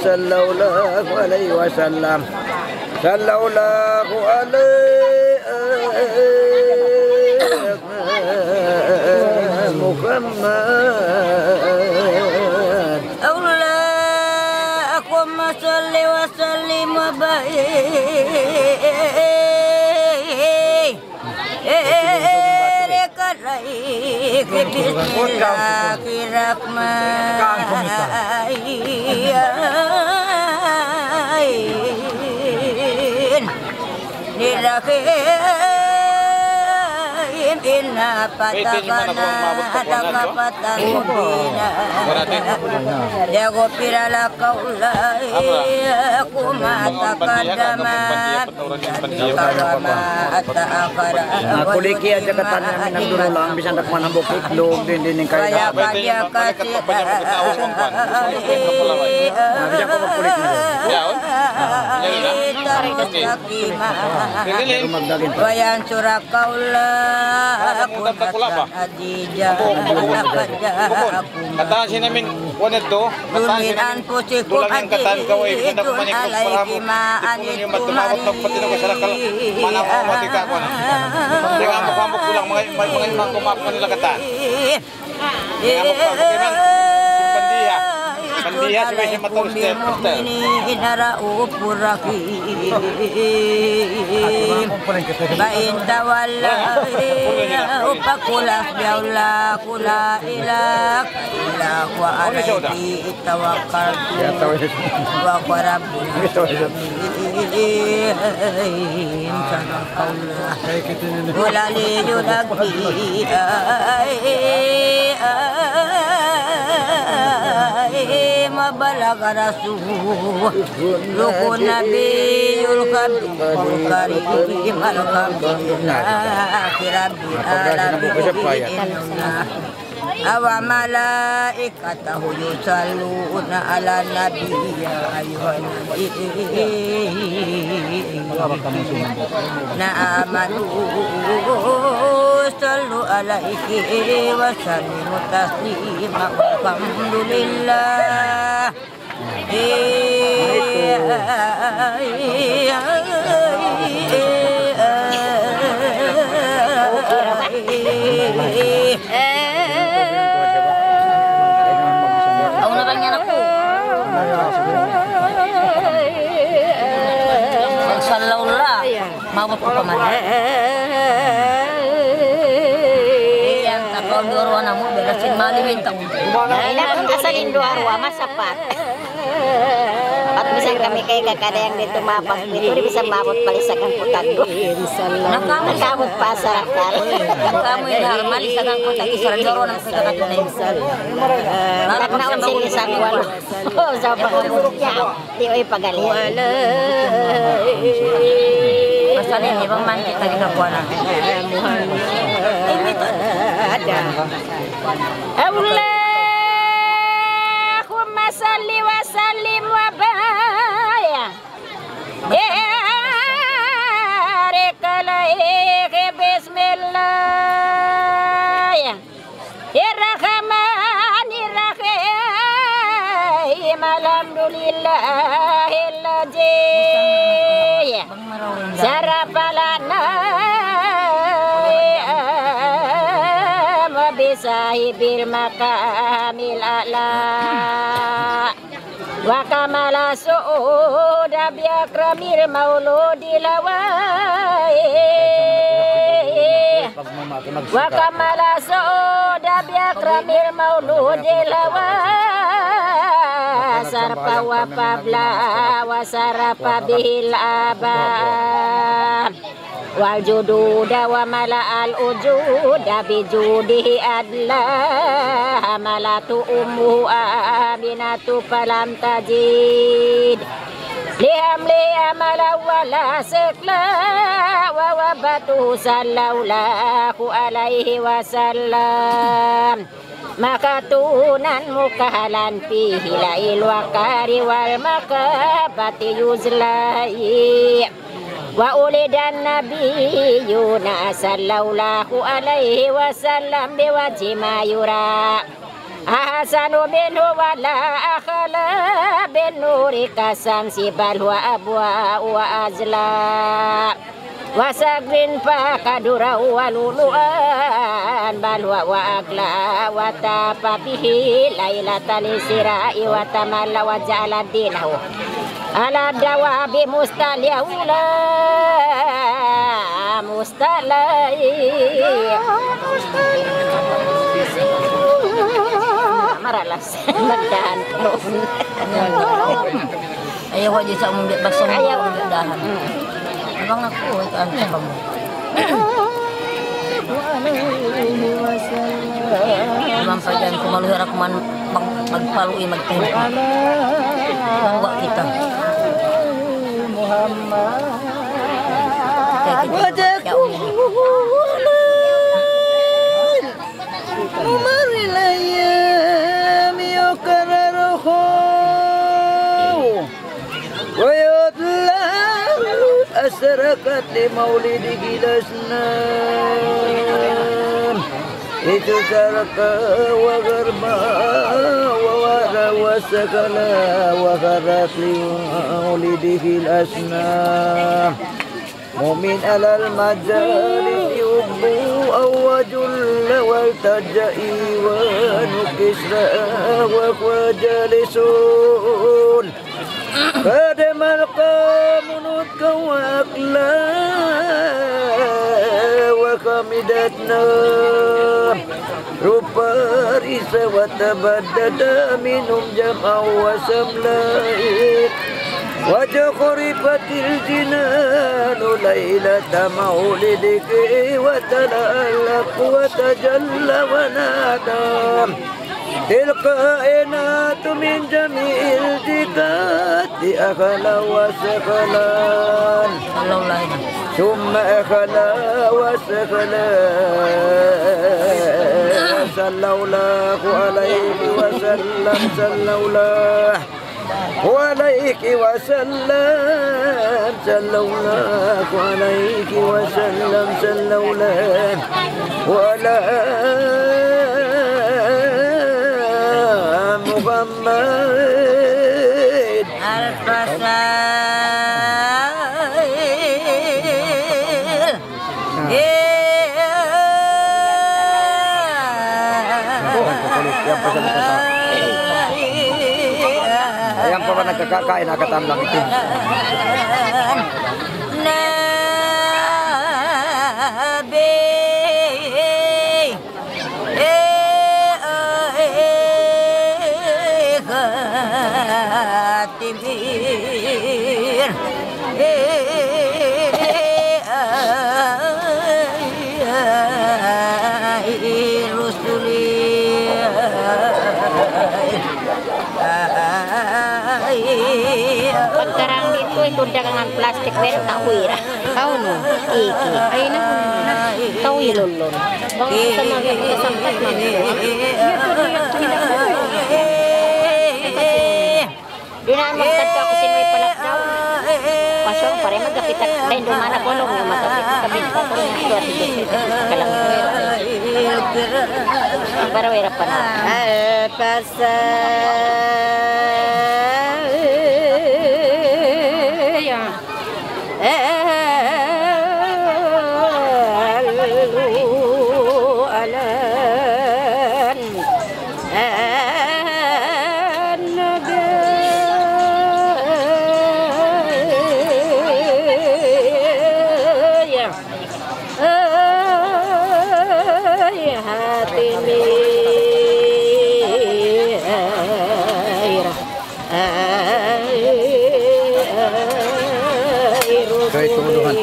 sallallahu alaihi wasallam sallallahu alaihi Muhammad Allahumma shalli wa sallim wa inna patagana adakapatan mubina ya gopira la kaulai kumatakadamat aku liki aja katanya minang dulu lang bisa ndak manambok itlog din kaya kaya kasih bisa ko magkulik na wayan surah kaulah katahan siya namin kunin to duminan po si kung katahan kaway hindi ko manikot maanit kumari manapamati ka ko na hindi nga mapamok ko lang mga imang kumapon nila katahan hindi nga mapamok ko lang Bandiha sa siya matulog step bain tawala upakulah biaula kula ilak ilak wa alaihi tawakkaltu wa rabbul alamin sadaqallah wala li yudaki mabalaga rasul lukun nabiyul karim alhamdulillah rabbil alamin awa malaikatahu yusalluna ala nabiyya ayyuhalladzina amanu sallu alaihi wa sallimu taslima walhamdulillah mau po pamana yang takau dua namu berasin malimin tak dapat asalin dua ruang masapat at bisa kami kayak kakak yang itu mapas itu bisa mabot palisakan putan nakamot pasar akar kamu yang harmal isakan putan isaran doro nang pagkakat na insal naknaon sila isang walo sa pagkakutya di oy pagalian masalahnya bang manti tadi kapuana ada Allahumma salli wa sallim wa barik alaihi bismillah irrahmanirrahim alhamdulillahilladzi sarafalana wa bisahibil makamil a'la wa kamala su'uda biakramil mauludi lawai wa kamala su'uda biakramil mauludi lawai sarpa wa pabla wa sarapa bihil abam wal jududa wa mala al ujuda bijudihi adla malatu ummu aminatu falam tajid liam ala wala sekla wa wabatu sallallahu alaihi wasallam makatunan mukahalan fihi lail wakari wal makabati yuzlai wa ulidan nabiyuna sallallahu alaihi wasallam biwajhi ma yura ahsanu minhu wala akhala bin nuri kasamsi bal huwa abwa wa azla wasagrin fakadura wa luluan bal huwa wa agla wa tapabihi lailatal isra'i wa tamalla wa ja'ala dinahu ala dawabi mustaliyaula mustalai maralas magdahan ayaw ko dyan sa umubit basong magdahan abang ako ito ang sa kamu naman pa dyan kumaluhir ako man magpalui magtempo mangwa kita wajahku marilayam yukararahu wayadlah asrakat li maulidi gilasnan itu saraka wa garba wa wara wa sakala wa gharat li maulidihi al-asnam mumin alal majalis yubbu awajul wal tajai wa nukisra wa jalisun kademal qamunut kawakla wa kamidatna rupa risa wa tabaddada minum jam'a wa samla'id وجخرفت الجنان ليلة مولدك وتلألق وتجلى ونادى الكائنات من جميع الجهات أخلا وسخلا ثم أخلا وسخلا صلى الله عليه وسلم صلى الله وعليك وسلم صلى الله عليك وسلم صلى الله وعلى محمد Yang pernah nagkakain nakatambang itu. Pagkarang dito ito dagangan plastik pero tawira. Tahu no? Iki. Ay na. Tawilon. Bang sa mga kasampat man. Di na magkadto ako sinuwi palak daw. Pasong pare magkakita dahil dumana ko nung magkakita kami ko ko ito at ito kalang para wera pa na. Kayak tuduhan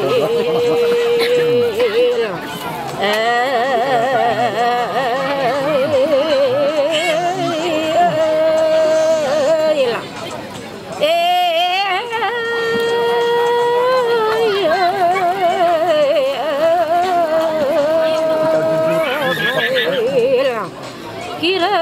Kira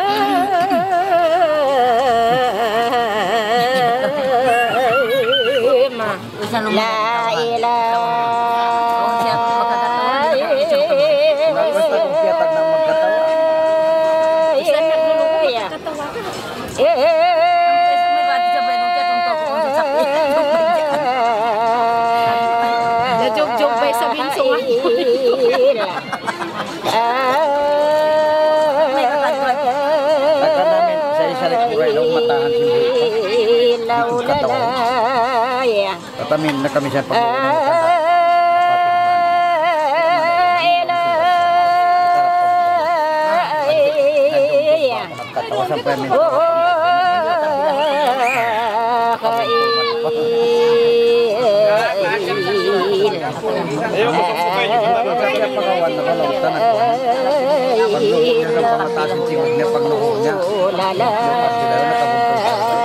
ikot katawan. Katamin na kami sa pagkawa sampai min. Ayaw ko sa sukay yung Pagawan na kalau tanag ko. Pagluhod niya sa pamatasin singog niya pagluhod niya.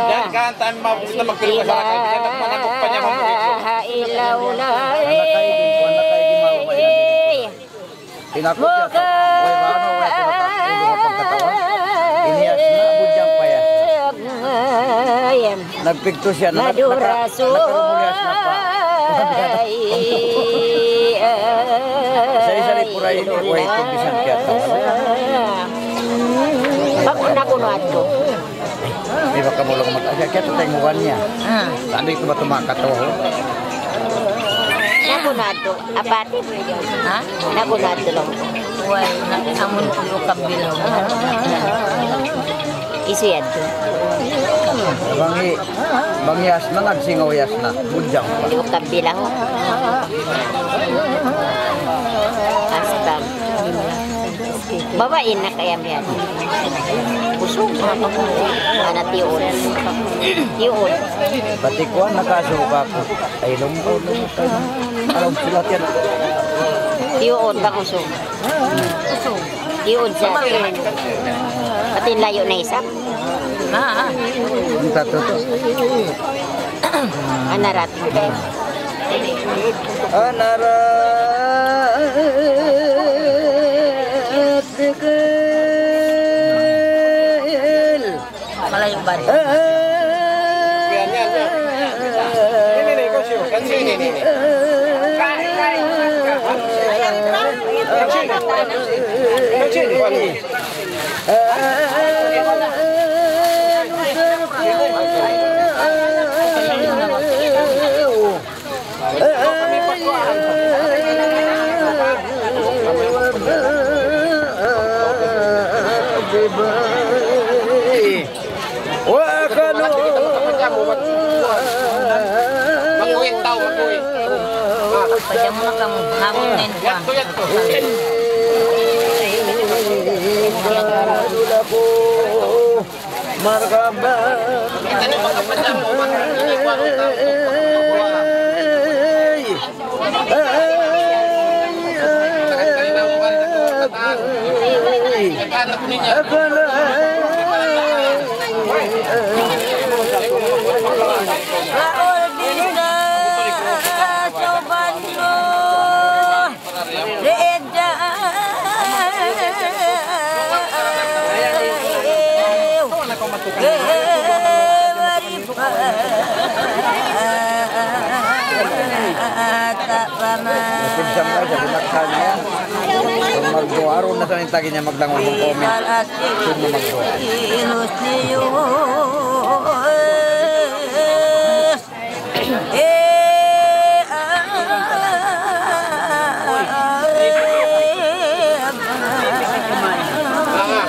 Yan kantaan mabukit na magpilo ka sa akin. Yan nagmanamok pa niya mamukit. Tinakot niya sa way rano, way pagkatawan. Iniyas na budyang payas. Nagpigto siya na nakarumulyas na pa. Sari-sari pura ini way kubisan kaya. Bakuna kuno ato. Di ba kamulong mag-asya kaya tatenguan niya. Tadi ko ba tumakato? Nakunado, apati. Ha? Nakunado lang. Why, nakamon ko kabilaw. Isu yan to. Bangyas na nagsingaw yas na. Budyang pa. Hindi ko kabilang. Asbang. Babain na kaya yan. Busog. Ana tiyon. Tiyon. Batikuan nakasuka ko. Ay lungkod. Alam sila yan. Tiyon bang usog? Tiyon sa atin. Pati layo na isa. Ang tatuto. Anarat. Malayo ba? Yan. Ini ko siyo. Kansi ini. Maguin tao, maguin. Pwede mo na kang hangunin ko. Yan to. Marhaba. Kita ni pagkapadya mo, ini ko ang tao. Napinsam ka siya, binaksan niya. Kung magduaro na sa nintagi niya magdangon ng comment. Kung na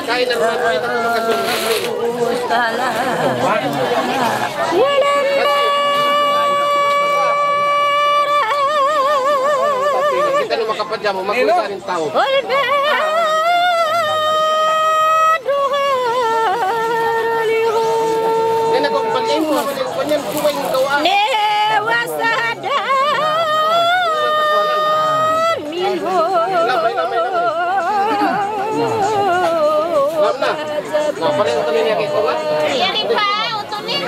Kain na mga kain na mga kita ni makapadya mo, maguin rin tao. Yan ako, bagay mo, kanyan kuway mo gawaan. Nah, paling utama niya kay Kuwa. Yan pa, utunin.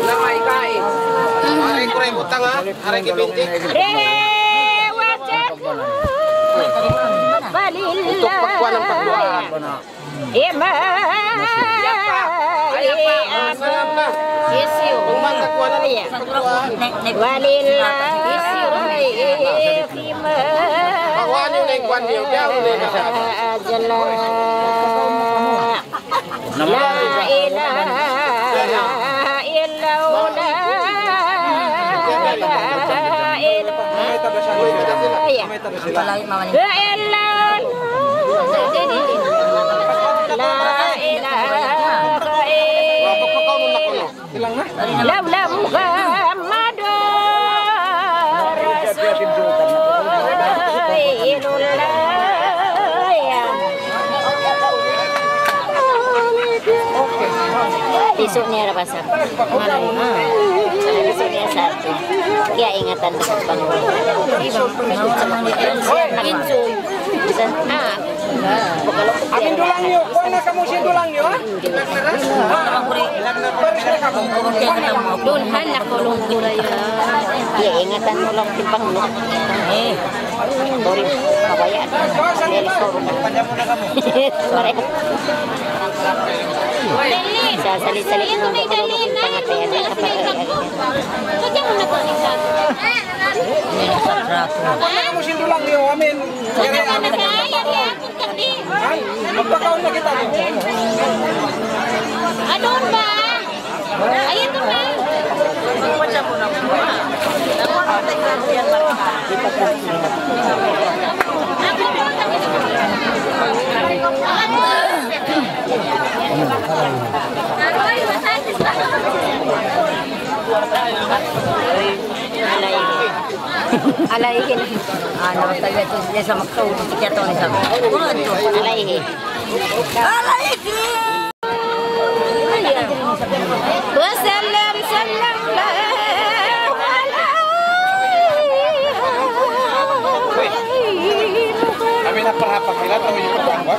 Lamay kain. Aray ko rin butang ha. Aray kibintik. Untuk pagkuha ng pagduaan. Besok ni ada pasal. Besok ni satu. Kaya ingatan dekat Bangwai. Amin dulang yuk, kau nak kamu sih dulang yuk? Dunhan nak kolong kuraya. Kaya ingatan tolong timpang lu. Sorry, kabayan. Dari sorong. Sorry. Sa salit-salit mo ko ng pangatayan ng kapatid. Kaya mo na po isa. Kamu sih dulang yuk, amin. Magpakaon na kita. Adon ba? Ayun to ba? Alaihin. Ano tayo ito siya sa magtawag si Kato ni Sam. Alaihin. Wasallam sallallahu Kami na parhapak nila tayo yung pagkakwa.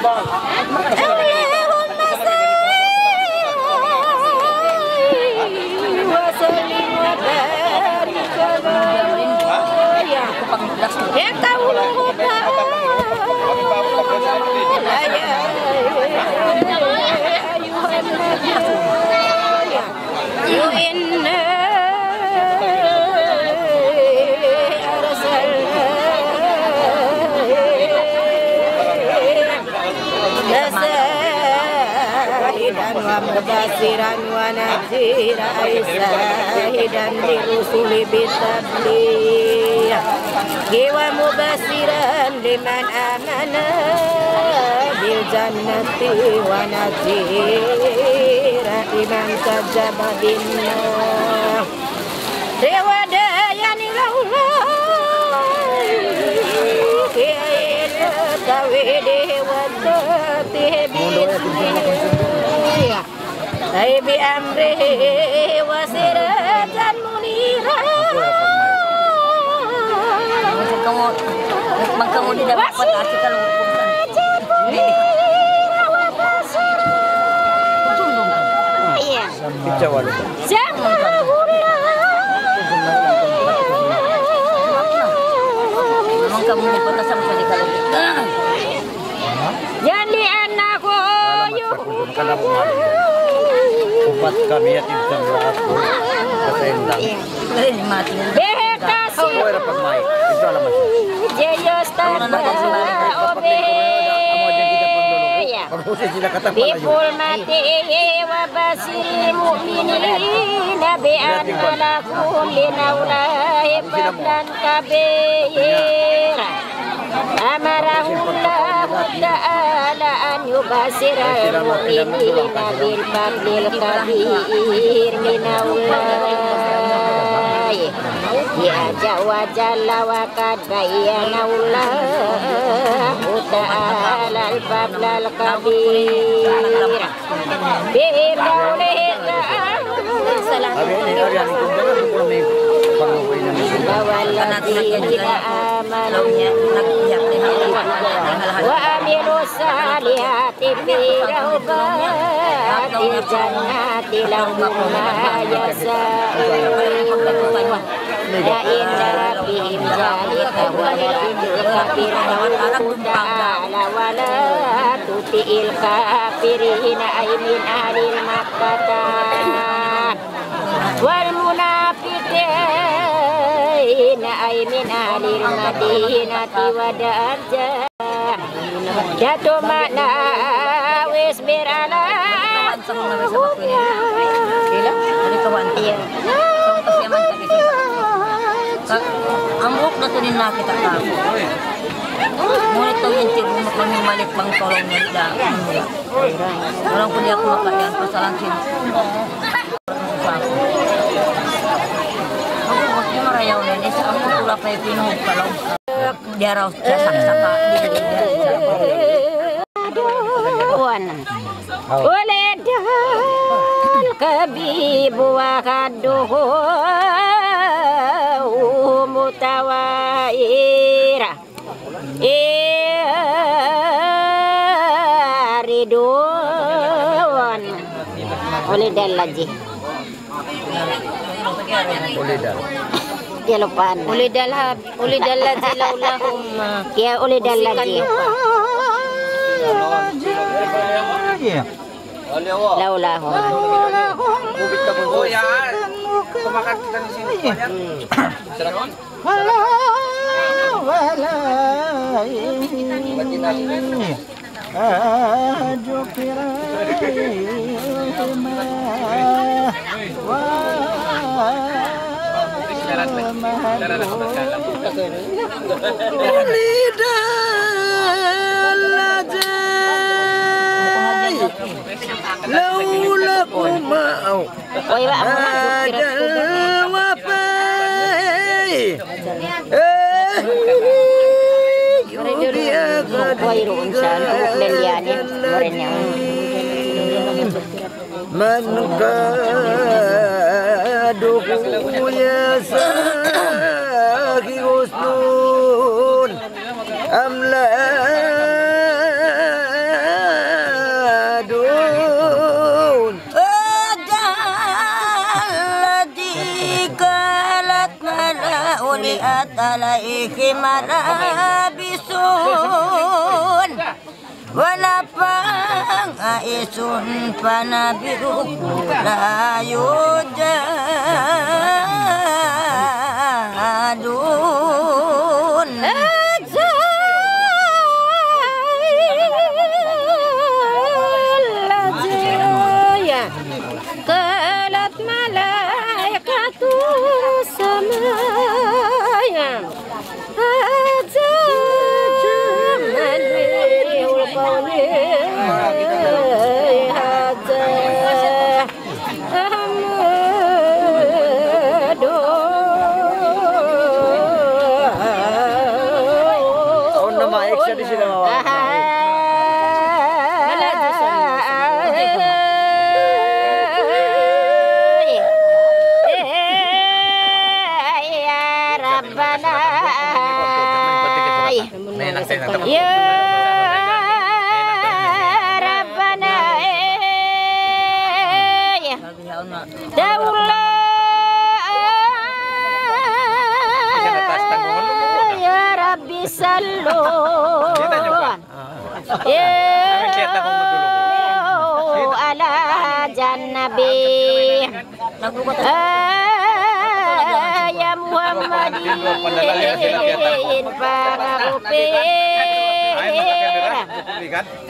Mubasiran wa nadhira aisahidan dirusuli bitabligh wa mubasiran liman amana bil jannati wa nadhira liman kadzdzaba binnar rewadayani lallah ki'ila tawidi wa tatibi bi amrihi wasiratan munira. Kamu di dapat asik kalau iya. memang kamu ni kota sama sekali kalau Jadi anakku Ubat kami ya tidak berlaku kesendang. mati. Bekasi. Kau era pagmay. Itu alamat. Jayos tanpa obe. Pag-usay sila katapala yun. Bipul mati wa basiril mu'minin bi anna lakum linawlahi fadlan kabira. Amarahullahu ta'ala an yubasiral mu'minina bil fadlil kabir minallahi ya jawa jalla wa qad bayyana Allahu ta'ala al fadlal kabir bi qawlihi ta'ala walladzina amanu wa amilus salihati fi rawdatil jannati lahum ma yasa'un ya inna rabbihim zalika wa la ta'ala wa la jami'il kafirina ay min ahlil makkata wal munafiqina ay min ahlil madinati wa darjah jatuh makna wisbir ala Amrok na tunin na kita ka. Ngunit ito yung tibo mo kami malik pang tolong nila. Walang kundi ako makayan pasalang sin. Ako huwag niyo marayaw na isa ang tulak na ipinuhog palaw. Di araw siya saksaka. Uledal kabibu wa kaduhu mutawaira ridwan uledal lagi dia lupa uledal lagi laulahum ya uledal lagi laulahum Oh ya, kumakan kita di sini banyak. Silakan. Man kaduhu ya saki husnun amladun Adaladi kalat mala uliat alaihi marabisun Walapang aisun panabiru la yujadun Ajaya kalat malaikatu samaya Ya Rabbana Daulah Ya Rabbi Sallu Ya ala jannabi Ya Muhammadin Farahupin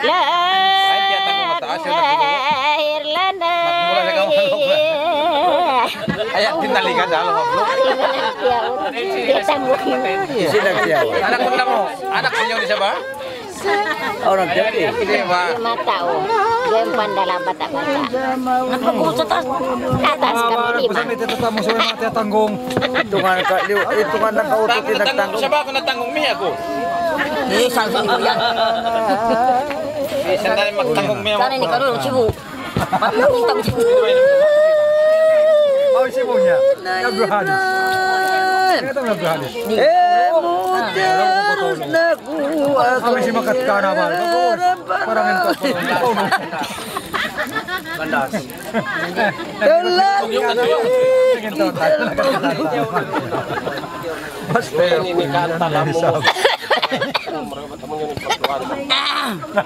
lahir lana Ayak tinalikan dalam anak bunda mo, anak ninyo di siapa? Orang jadi mata game pandala bata-bata atas kami lima hitungan nakautot tinagtanggung. Siapa ako nagtanggung mi ako? Saan ko yan? Sandali magtanggung mi ako. Sana ni Karol, sibu. Matanggung kami sibu. Mau sibunya? Abdul Hadis. Kita Abdul Hadis. Kami si makat ka naman. Parang ito. Bandas. Basta ini kanta lamu.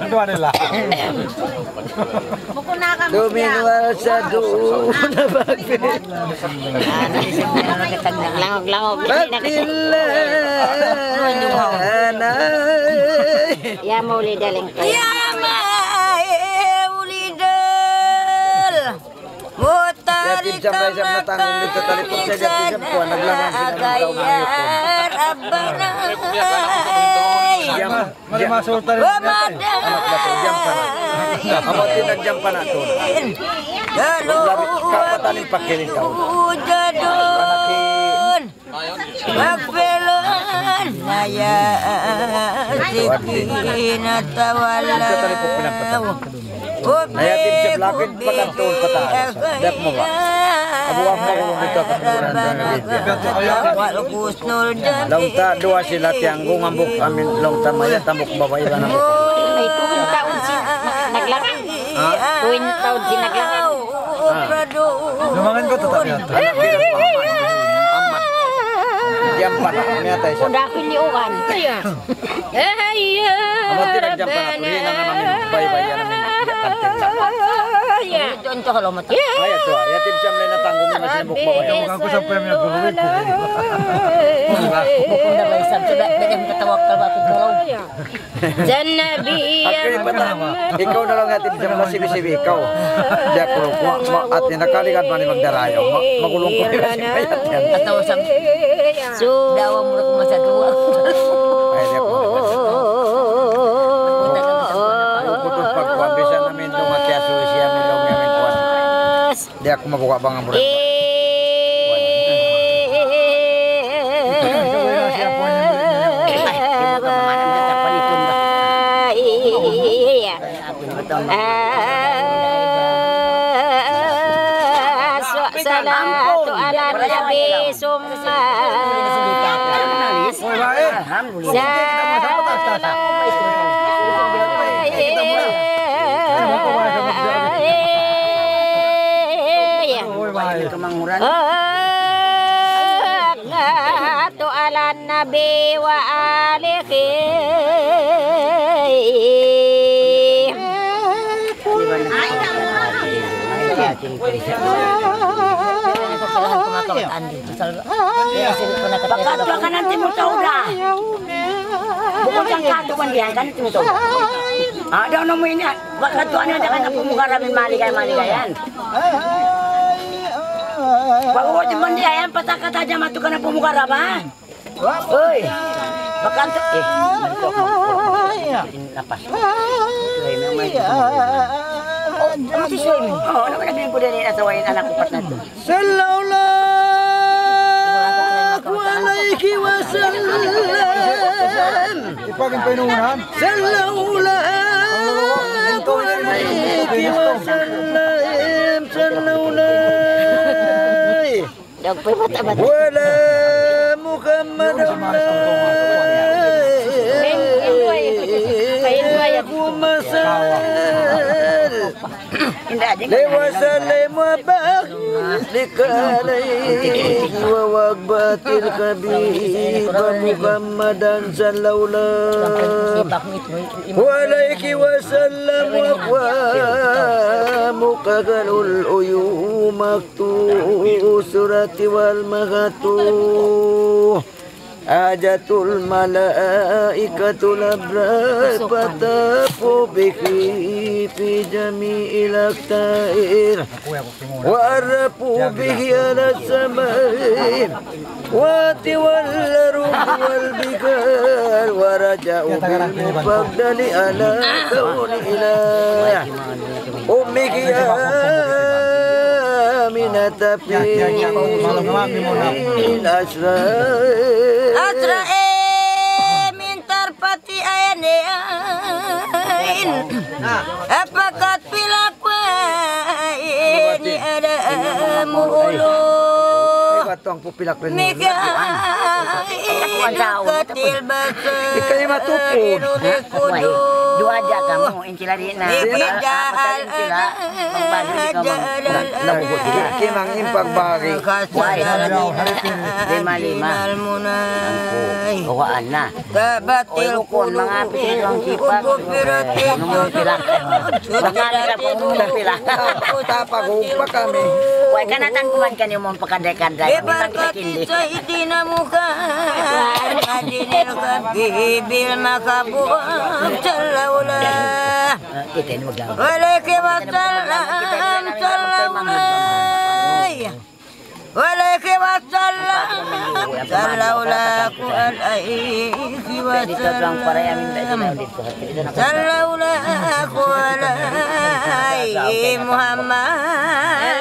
Dua nila. Duminwal sa doon na bagay. Langog-langog. Papilanay. Ya mau lidaling kayo. Yatim sampai sa natangong dito talipong sa yatim ko naglangan sila Malimasulta rin. anak bato jam pa na amo tinagjam pa na to kapatanin pakirin ka Magpelon naya sikin at tawalaw nayatim siya lakid pagkantoon pataas dak mo ba abuwak mo kung ito Longta dua sila tianggung ngambuk amin longta maya tambok babae lang ako May tuwing taon si naglarang. Tuwing taon si naglarang. Lumangan ko tatapin. anak bilang aman jam pa na miyatay siya Udah ako liukan. amo tinagjam pa na tuhin nga namin bayi-bayi namin Contoh kalau mati. ayat to yatim siya may natanggung na sinabok babae Mukhang ko sa pwede naguluwi ko. Bukong na may isang sudah bigyan katawag ka ba tulong. Akhirnya patah. Ikaw na lang natin sa mga sibi-sibi. Ikaw. Diya ko at nakalikan pa ni magdarayo. Magulong ko nila si Kayat yan. Katawa sa dawa mo na kung masadua. Ay, diya ko. Putos pagpambisan namin doon at kaya suwi siya min lang namin kuwan. Diya ko mabuka bang ang mura. Salatu ala nabi summa salatu ala nabi wa alihi Bakatwa ka ng timutaw na. Bukod ang katuan diyan kan timutaw. Ada ano mo ini? Bakatwa na dakan na pumukarami maligay-maligayan. Pagod man diyan patakat aja matukan na pumukarama. Oy. Bakanto lapas. Mati suwi mo. Oh, ano naging ko din asawain anak ko pat na to. Sallallahu alaihi wasallam. Ipagin pinuunan. Sallallahu alaihi wasallam. Sallallahu Dog pa mata-mata. wala Muhammad لوسلم وبارك عليه ووقبة الكبير محمدا صلى الله عليه وسلم وقوامك العيون مكتوب سورة والمغتوب Ajatul malaikatul abrar fatafu bihi fi jami'il aktair wa arrafu bihi ala samai wa tiwal ruh wal bikar wa raja'u bil mufaddali ala kauni ilah ummiki aminata fi Asra mintar pati ayan apakat pilakwain ni ada mulo Batong pupilak rin Mikail katil basa Ikay matupod. Dua aja kamu incila di na. Incila magbagi di kamu. Nabukot kinang impag bagi. Why? 5-5. Kawaan na. Oy ukon mga pisong sipak. Numero pila. Baka nila po numero pila. Tapagugpa kami. Why kanatan kuman kanyo mong pakadekad-day. Mitang kita kindi. Bibil makabuang salawla Kita ini maglaw. Waalaikumsalam salawla Waalaikumsalam salawla ku alaihi Dito lang para yamin wasallam dito. salawla ku alaihi Muhammad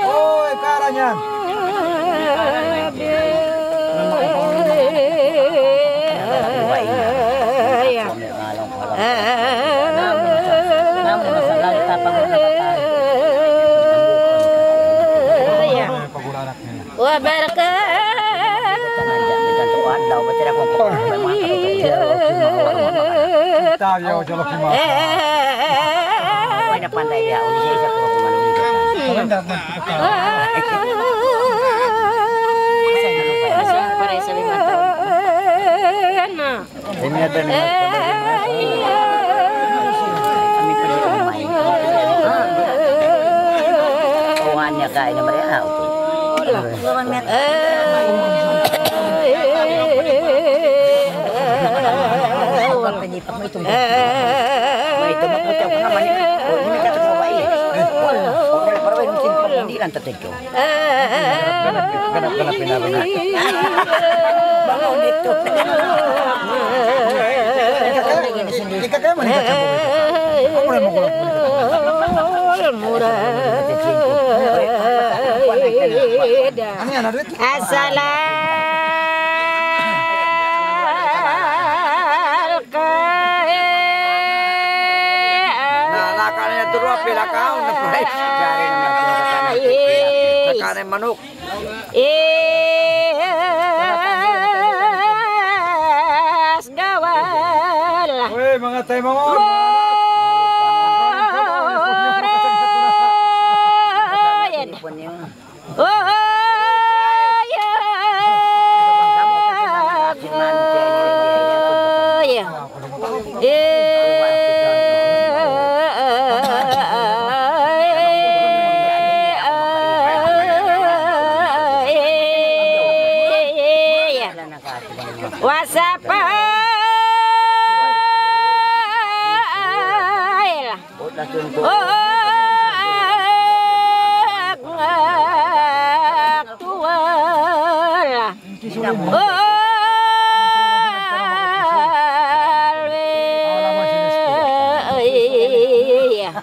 Oy, karanya. Wa barakatuh. Tayo jalo kima. Pwede pandai dia, udah saya pura kuman ini. Para sa 5 taon. Ini ada nih. Kami pergi main. Kawannya kak ini mereka. Lawan met. Penyipak itu. Itu macam apa ni? Oh, ini kata bawa ini. Orang perway mungkin pengadilan tertentu. Kenapa pindah-pindah? Bangun itu. Ika kayo man ika kayo. Ako rin mo kulang. Ano yan, Arwit? Nakannya turu pila kau na price. Cari nama Nakanin manok. Uy, mga tayo mga.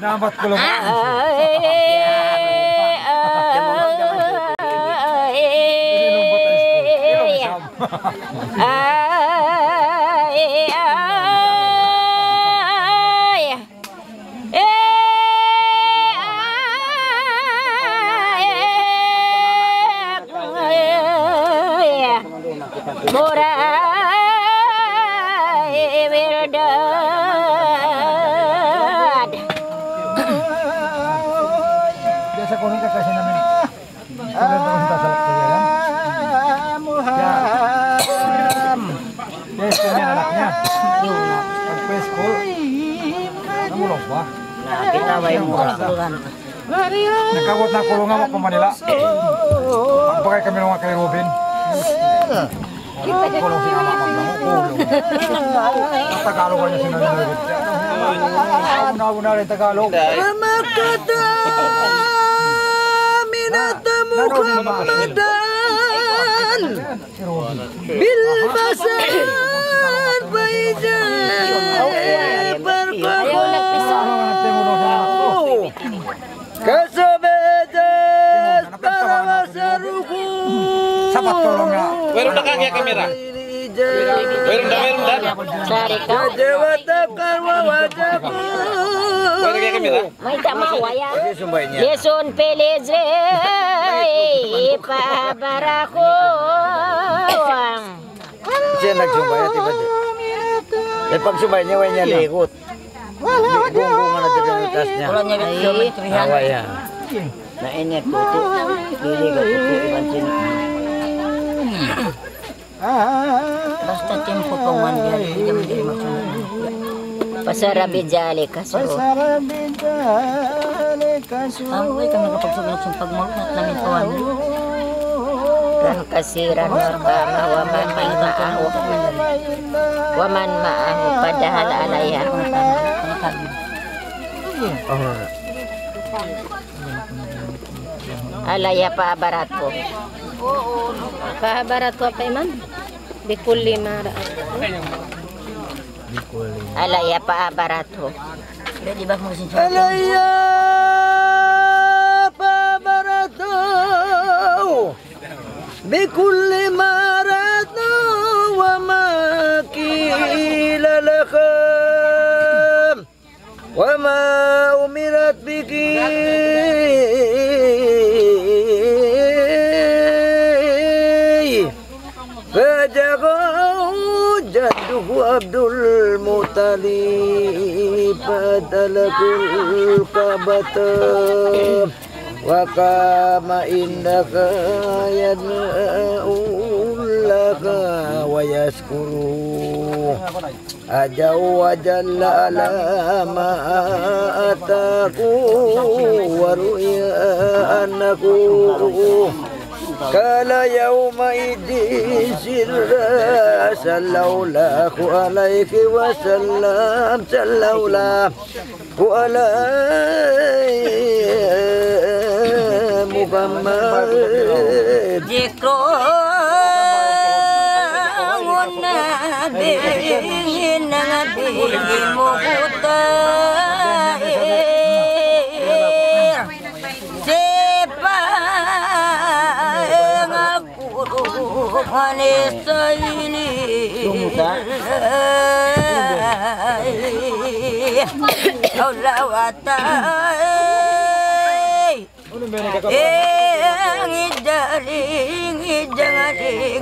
Namat ko lang. Biasa ko rin kasi namin. Kulit ako sa salak ko yan. Yes, kung yan anak niya. Pag-preschool. Namulong ba? kita way murah. Nagkabot na kulungan mo pa Manila. Pagpakay kami nung kay Robin. Kulong si ama paglang kulong. Ang Tagalog niya sinanunod. Una-una rin Tagalog. Makata minatamu Ramadan bilbasan baijan berkabut kamera. Meron dah. Sari kau. Meron kaya kamera. May tamawa ya. Kasi sumbay niya. Yeson pelezre pabarako. Siya nagsumbay at iba. Eh pag sumbay niya, way niya likot. Gungungan na dito yung taas niya. Wala niya kilometrihan. Awa yan. Nainit ko ito. Liligat ko ito. Ibansin. Basta tempo pa man yan. Hindi mo din masunod. Pasarabi jali kaso. Amoy kami kapagsulat sa pagmulot namin kawan. Ran kasiran warkama waman maahu padahal alaya. Alaya pa barato. Pa barato pa man. Bikul 500. Alaya pa barato. Di ba mo sinsa? Alaya pa barato. بكل ما أردنا وما قيل لك وما أمرت بك فجاءه جده عبد المطلب فدلك الكعبة وقام إنك يدعو لك ويشكر أجا وجل على ما أتاك ورؤيا أنك قال يومئذ سر صلى الله عليك وسلم صلى الله عليه محمد Jikro nabi nabi muhtar sepa ngaku Malaysia ini Allah watai ngidaling jangan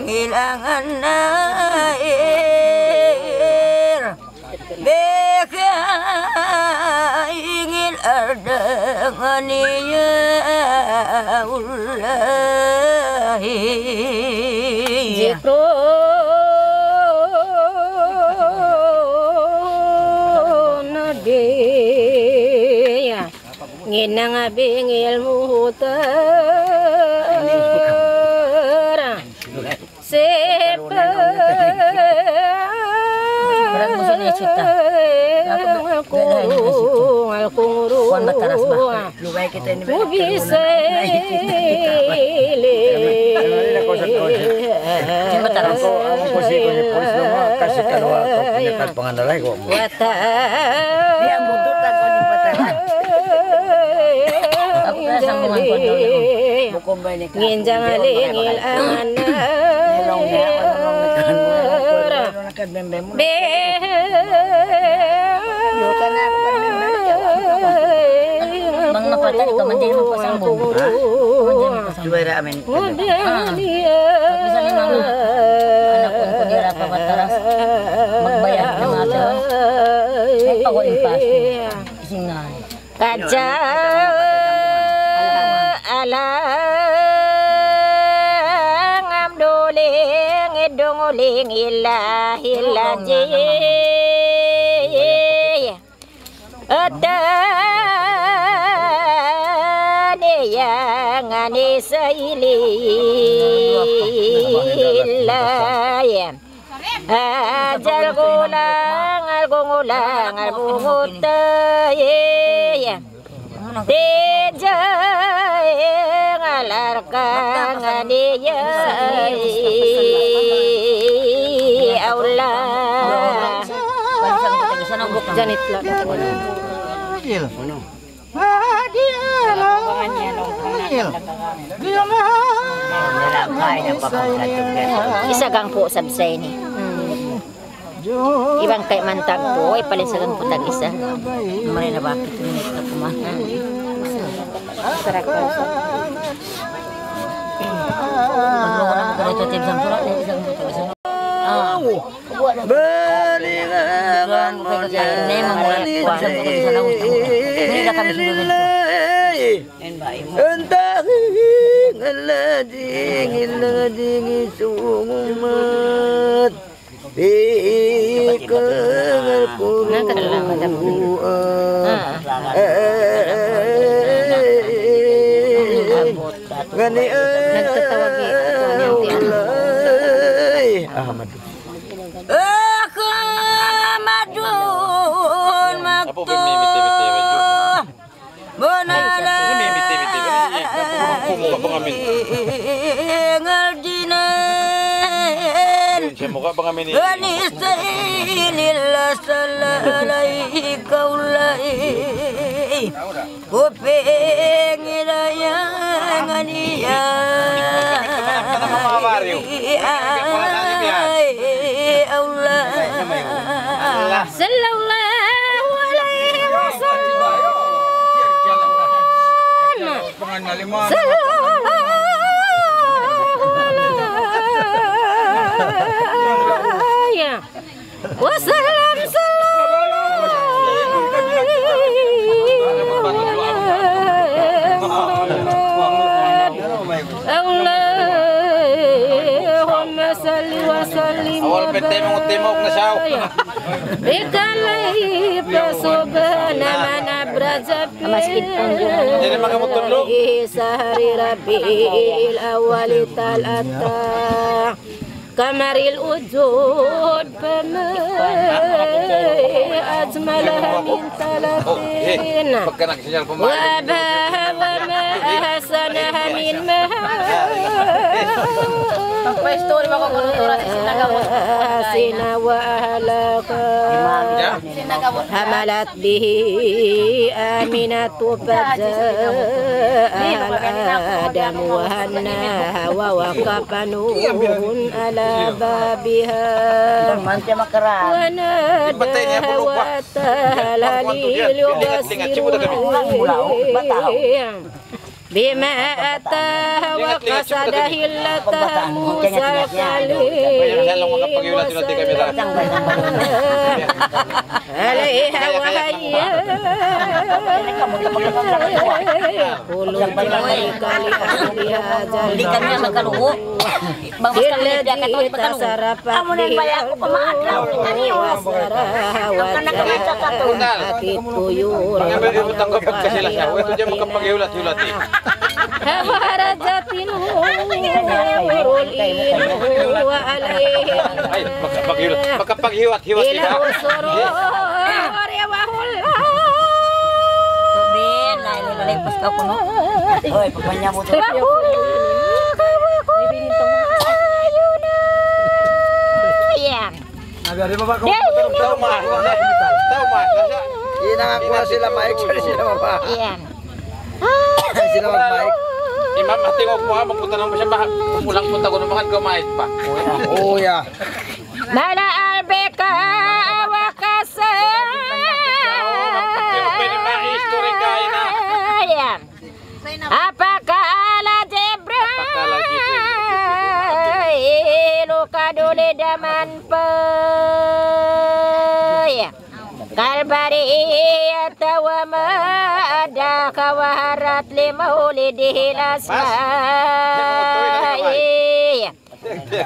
hilangan air beka ingin ada ngania Allah Jikro nadeya nginang abing ilmu tara sepa kasih kalau aku punya pengandalai kok. Dia membutuhkan kau di patahan. Aku rasa sambungan kau dulu. Bukan banyak. Nginjang alingil angan Bang napatay ka man din magpasambong. Juara amin. Bisa limang anak ko ko dira pa bataras magbayad ng mga ay pawon pas sinay kaja alang amdoling idonguling ilahilaji yang anisa ililay ajal gulang algungulang albungutay tijay ngalarkang aniyay Allah janit lang Isa gang po sabsay ni. Ibang kay mantag po ay palin sa gang putag isa. Mari na bakit ini kita kumaha. Sarak ko. Magluko na ko dito tim samsurat isang isa. Beringan Ini mengulang kuasa untuk bisa laut. Ini dah kami sudah bentuk. entah ngelading sumat pikir gani Ahmad Aku madun Apa pun mimiti-miti ya Ju. Bonala Mimiti-miti. Muka pengamin. Ngardinen Saya muka pengamin ini. Ganistainillah salalai kaulai Kupengirayang ania Allah sallallahu alaihi wasallam wasallam Allahumma salli wa sallim Awal PT mengutimo na siya. Ikalai pasubhana mana brajapi Jadi makamutun lo. Sahari Rabi'il awali talata Kamaril ujud Pamai Ajmalaha min talatin Pagkanak sinyal pemain. Wabaha wa mahasanaha min Sina wa ahlaka Hamalat bihi aminatu Adam wa hannaha wa waqafanun ala babiha Wa nadaha wa tahalil Bima ataha wa qasada hillataha Musa alaiha wa hayya Kulun kali ahliha jalma Diladi tasarafat Akit tuyur Hawarajatin hurul inu wa alaihim Makapaghiwat-hiwat Ila usuro rewahullah Tubin, nalilepas ka kuno Hoy, pagpanya mo ito Ayan Nagari ba ba ko? Tahu mah. inangakuha sila Mike sila mama Ayan. sila mag-Mike Imam hati ko po magpunta nang siya ba pulang punta ko naman kumait pa. oh ya Mala albeka awakasa Ayan Apakah ala Jibril kadule daman pay Kalbari wa ma ada kawarat li maulidihi lasmai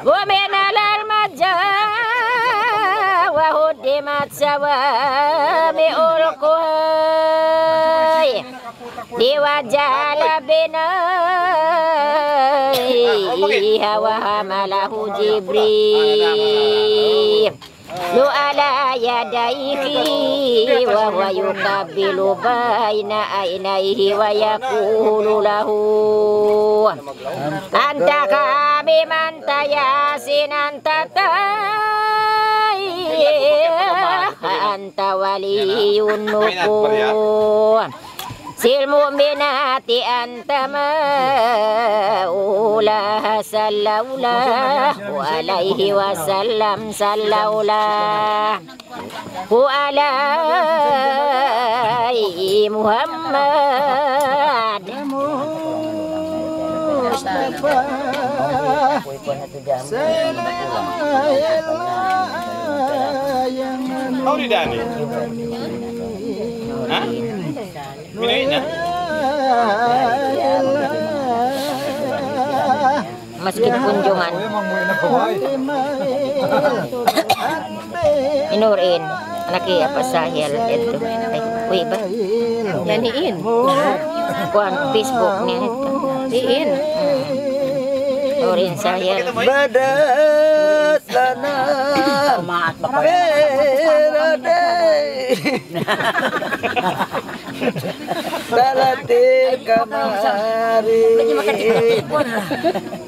Wa min alal majah wa hudimat sawami'ul kuhay Diwajala binaiha wa hamalahu Jibril Lu ala yadaihi wa huwa yukabbilu baina ainaihi wa yaqulu lahu Anta kami manta yasin anta tayyih Anta waliyun nukum المؤمنات أنتم أولاها صلى الله عليه وسلم صلى الله عليه محمد Kau di Dani? Hah? Minuin na? Masjid kunjungan inurin anak apa sahil itu wih ba ganiin kuan Facebook nya diin inurin sahil badat lana berade talatil kamari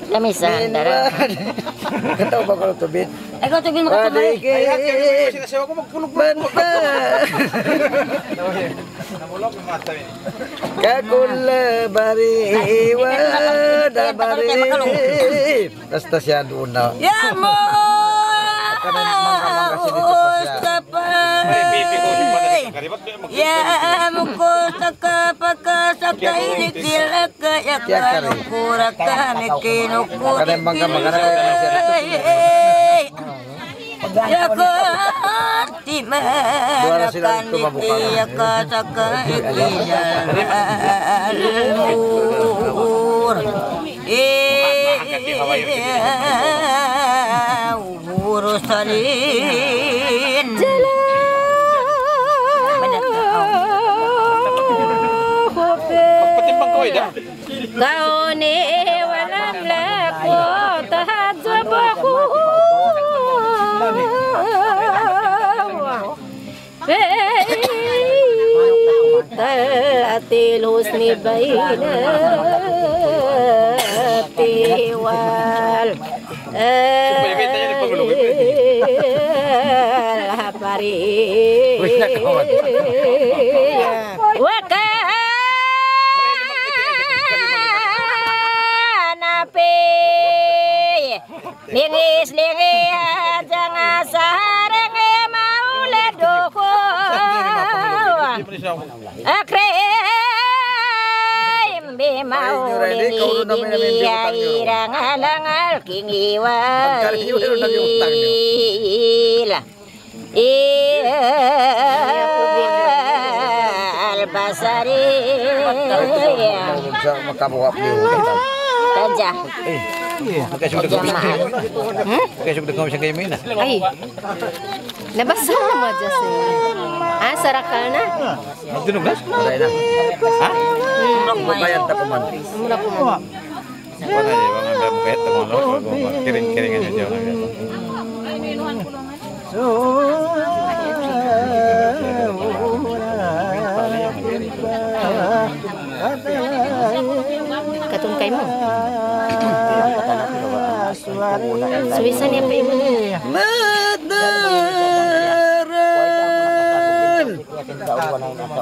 kami sandara kata ba kalau tubit Ikaw tubin makatamari. Sinasawa ko magpulog-pulog. banta Namulog yung mata yun. kakulla bari wada bari basta siya doon na Ya mo! kanan mangga sini to siya Ay, pipi ko yung pala sa karibat. Ya muko saka pakasaka ilikila kaya kalukura kami kinukuri. kanan mangga siya Ya kanti manakan ya kasaka ikijal urus salin Patimbang ko ida. kau ni walam laku tahajab aku talatil husni bainati wal lapari lingis jangan sarang mauladoko akrem be maulini irang alangal kingiwa albasari makabuap niyo Raja. makasuk de kami sa kayo mina Ay, nabasa mo dyan sa'yo. Sarakal na. magdinugas wala na ha bayan ta ko man Mura ko mo. Wala niya, mga gamit, mga lolo, kiring-kiring aja dyan. Katungkay mo. Suwisan niya pa mo. madaran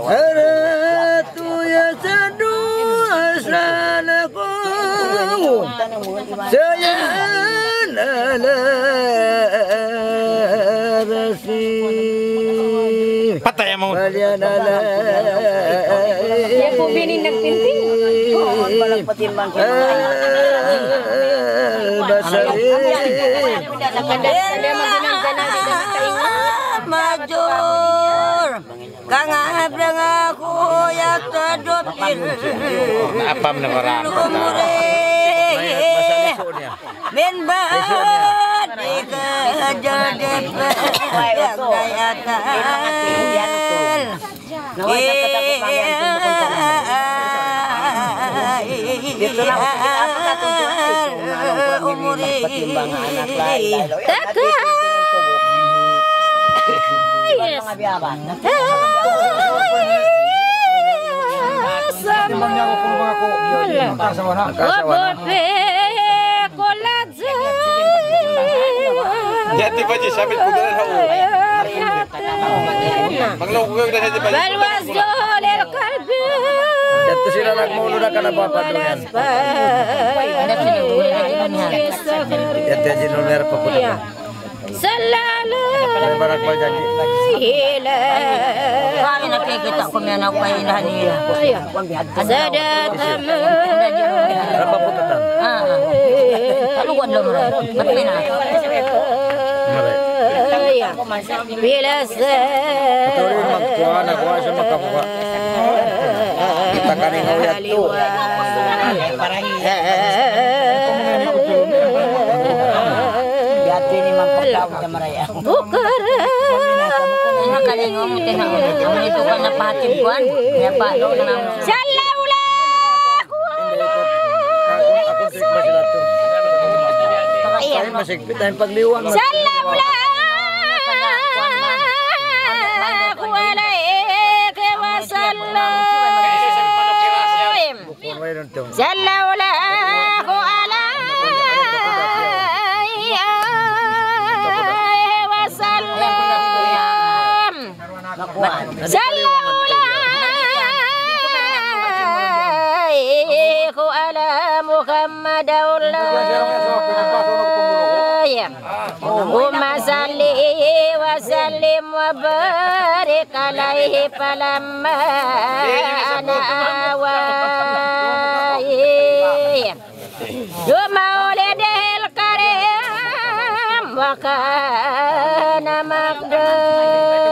haratu ya sadu asalaku sayan ala rasi Patay mo! kalian ala Yan po binin nagpinting. basari Ada maginang gana di dalam kaingan. Majur kang abrang ako ya tadopil Apam na marami. men ba di kajar depet Jadi pa siya sabit ko din ang hao. Magloko ko din sa di pa. Balwas jolel kalbi Ito sila nagmulo na ka na papaduyan. Ada sinubuli na di kanya. Ito yung sinulera pa po na. Salalu May barak janji. hila Kami nakikita ko may anak kay ilahan nila. sadatamu Apa po tatan? Taluan lang rin. Ba't may na? bila Ito rin magkuha na kuha siya makakuha. Kita ka rin ngawiyat to. Dati ni Mang Pagtawag sa Maraya. Ay nakalingaw mo tinangon. Ang ito ka napatid kuhan. Kaya pa doon na naman. Salaula Ako trik ba sila to? Ay masigpit tayong pagliwang. Salaula alaika wa sallam Bukun mayroon to. Salaula Sallallahu ala Muhammad Allahumma salli wa sallim wa barik alaihi falamma ana awai Maulidil karim wa kana magdai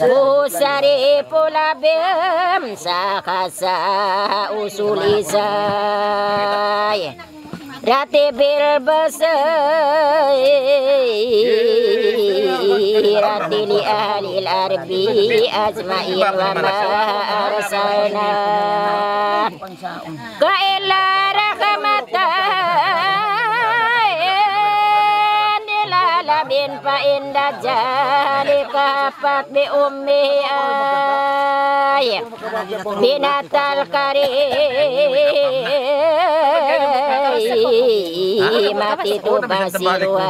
Usari pula bim sakasa usulizai Rati bil basai Rati li ahli al-arbi ajma'in wa ma arsalna Ka illa rahmatan lil alamin fa inda jalika fat bi ummi ay binatal karim mati tu basirwa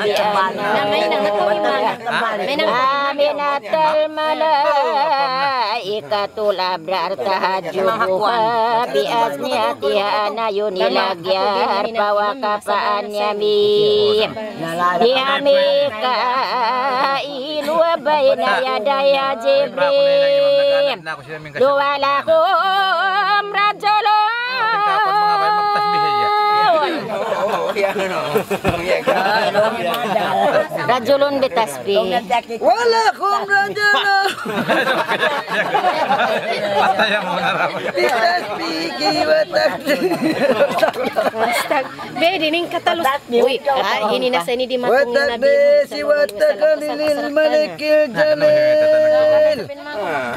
bi aminatal malaikatul abrar tahajjuha bi asniyatiha anayuni lagyar pawakapaan yamim Yamika ilu baina yadaya Jibril Duwalakum rajulun Rajulun bitasbih Walakum rajulun bitasbih wa takbir Be, dining katalus. Uy, ini nasa ini di matong wa Nabi takbir wa takalilil malikil jalil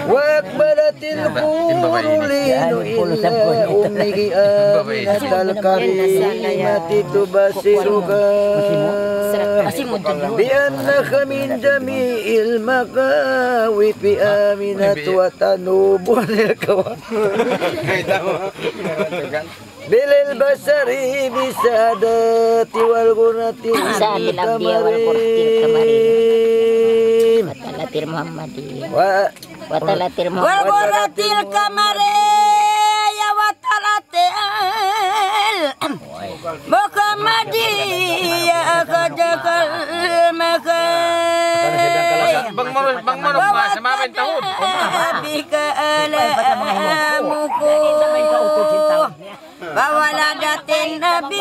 wa akbaratil qurulinu illa ummihi aminatal karimati tubasiruka bi annaka min jami'il maqawi fi aminat wa tanubu lil kawan bilil basari bisadati wal ghurati Bisadil abdi wal ghurati kamarin Watalatir Muhammadin Watalatir Muhammadin Walgoratil kamare ya watalatil Muhammadiyah kajakal makai Bang Manok mas, sama tahun. Bika alamuku Bawaladatin Nabi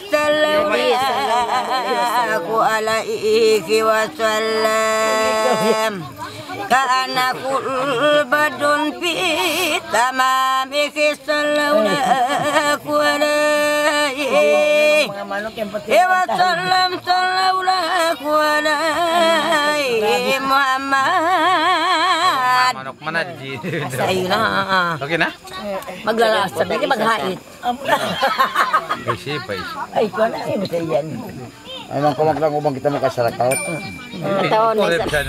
sallallahu alaihi wasallam Ka'ana badun fi tamamihi sallallahu alaihi wasallam sallallahu alaihi Muhammad Manok manaji. Sa iyo na Oke na? Maglalasad lagi maghait Paisi. Ay, ko na. Ay, basta yan. Ay, mangkumag lang ubang kita makasarakat. Taon na Boleh bisa